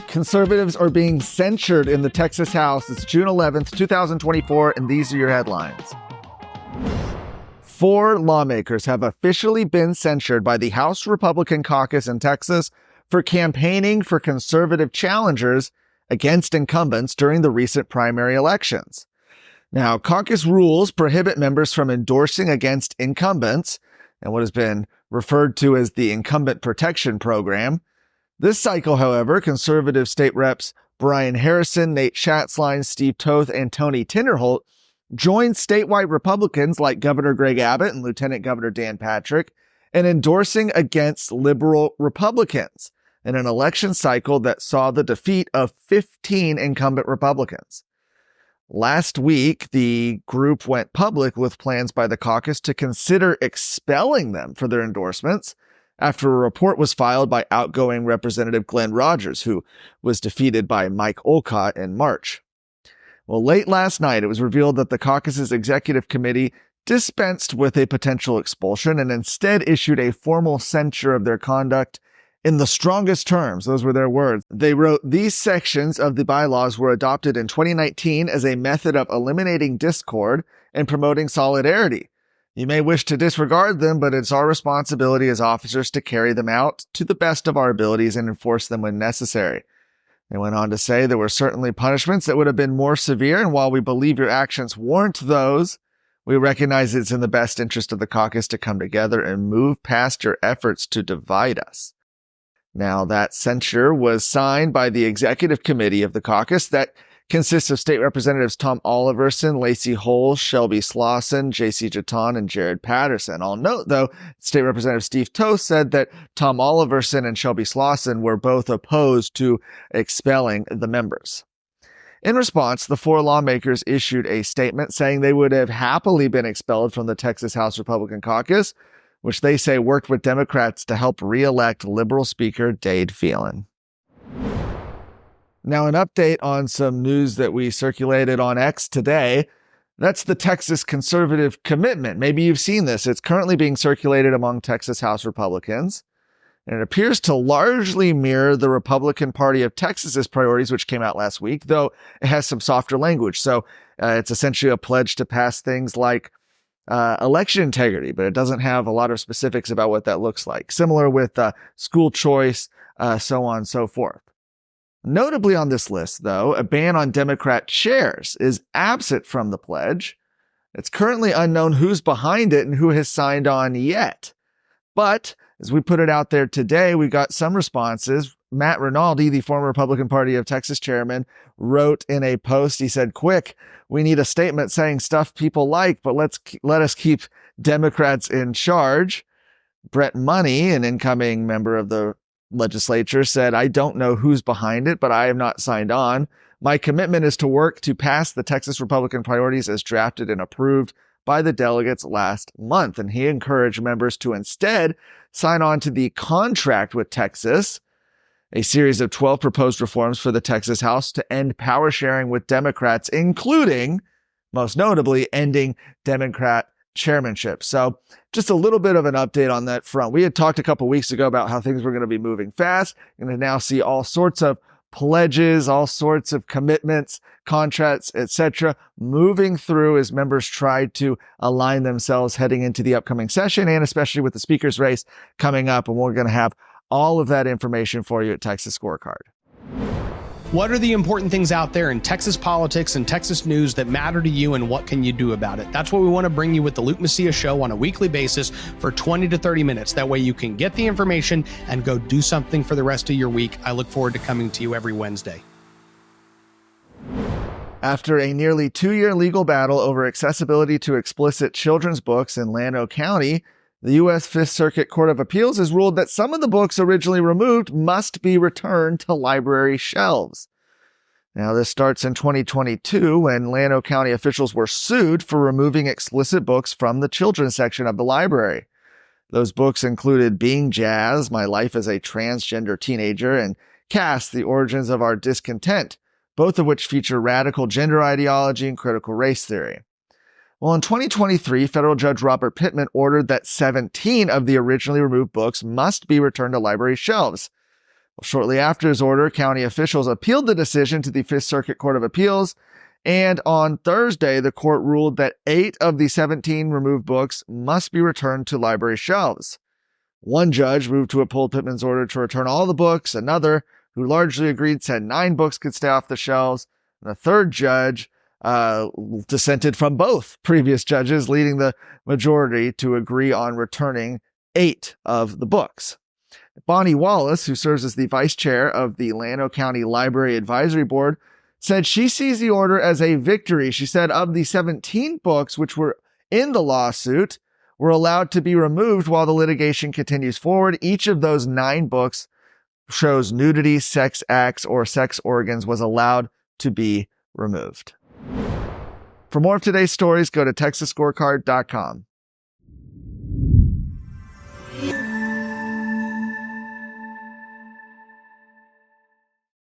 Conservatives are being censured in the Texas House. It's June 11th, 2024, and these are your headlines. 4 lawmakers have officially been censured by the House Republican Caucus in Texas for campaigning for conservative challengers against incumbents during the recent primary elections. Now, caucus rules prohibit members from endorsing against incumbents and what has been referred to as the Incumbent Protection Program. This cycle, however, conservative state reps Brian Harrison, Nate Schatzline, Steve Toth, and Tony Tinderholt joined statewide Republicans like Governor Greg Abbott and Lieutenant Governor Dan Patrick in endorsing against liberal Republicans in an election cycle that saw the defeat of 15 incumbent Republicans. Last week, the group went public with plans by the caucus to consider expelling them for their endorsements after a report was filed by outgoing Representative Glenn Rogers, who was defeated by Mike Olcott in March. Well, late last night, it was revealed that the caucus's executive committee dispensed with a potential expulsion and instead issued a formal censure of their conduct in the strongest terms. Those were their words. They wrote, "These sections of the bylaws were adopted in 2019 as a method of eliminating discord and promoting solidarity. You may wish to disregard them, but it's our responsibility as officers to carry them out to the best of our abilities and enforce them when necessary." They went on to say there were certainly punishments that would have been more severe, and while we believe your actions warrant those, we recognize it's in the best interest of the caucus to come together and move past your efforts to divide us. Now, that censure was signed by the executive committee of the caucus that consists of state representatives Tom Oliverson, Lacey Hull, Shelby Slauson, J.C. Jeton, and Jared Patterson. I'll note, though, State Representative Steve Toth said that Tom Oliverson and Shelby Slauson were both opposed to expelling the members. In response, the 4 lawmakers issued a statement saying they would have happily been expelled from the Texas House Republican Caucus, which they say worked with Democrats to help re-elect liberal Speaker Dade Phelan. Now, an update on some news that we circulated on X today. That's the Texas conservative commitment. Maybe you've seen this. It's currently being circulated among Texas House Republicans, and it appears to largely mirror the Republican Party of Texas's priorities, which came out last week, though it has some softer language. So it's essentially a pledge to pass things like election integrity, but it doesn't have a lot of specifics about what that looks like. Similar with school choice, so on and so forth. Notably on this list, though, a ban on Democrat chairs is absent from the pledge. It's currently unknown who's behind it and who has signed on yet. But as we put it out there today, we got some responses. Matt Rinaldi, the former Republican Party of Texas chairman, wrote in a post, he said, "Quick, we need a statement saying stuff people like, but let us keep Democrats in charge." Brett Money, an incoming member of the legislature, said, "I don't know who's behind it, but I have not signed on. My commitment is to work to pass the Texas Republican priorities as drafted and approved by the delegates last month." And he encouraged members to instead sign on to the Contract with Texas, a series of 12 proposed reforms for the Texas House to end power sharing with Democrats, including, most notably, ending Democrat chairmanship. So just a little bit of an update on that front. We had talked a couple weeks ago about how things were going to be moving fast. You're going to now see all sorts of pledges, all sorts of commitments, contracts, etc., moving through as members try to align themselves heading into the upcoming session, and especially with the speaker's race coming up. And we're going to have all of that information for you at Texas Scorecard. What are the important things out there in Texas politics and Texas news that matter to you, and what can you do about it? That's what we want to bring you with the Luke Macias Show on a weekly basis for 20 to 30 minutes. That way you can get the information and go do something for the rest of your week. I look forward to coming to you every Wednesday. After a nearly 2-year legal battle over accessibility to explicit children's books in Llano County, the U.S. Fifth Circuit Court of Appeals has ruled that some of the books originally removed must be returned to library shelves. Now, this starts in 2022 when Llano County officials were sued for removing explicit books from the children's section of the library. Those books included Being Jazz, My Life as a Transgender Teenager, and Caste, The Origins of Our Discontent, both of which feature radical gender ideology and critical race theory. Well, in 2023, federal judge Robert Pittman ordered that 17 of the originally removed books must be returned to library shelves. Shortly after his order, county officials appealed the decision to the Fifth Circuit Court of Appeals, and on Thursday, the court ruled that 8 of the 17 removed books must be returned to library shelves. One judge moved to uphold Pittman's order to return all the books. Another, who largely agreed, said 9 books could stay off the shelves. And a third judge dissented from both previous judges, leading the majority to agree on returning 8 of the books. Bonnie Wallace, who serves as the vice chair of the Llano County Library Advisory Board, said she sees the order as a victory. She said of the 17 books which were in the lawsuit were allowed to be removed while the litigation continues forward. Each of those 9 books shows nudity, sex acts, or sex organs was allowed to be removed. For more of today's stories, go to TexasScorecard.com.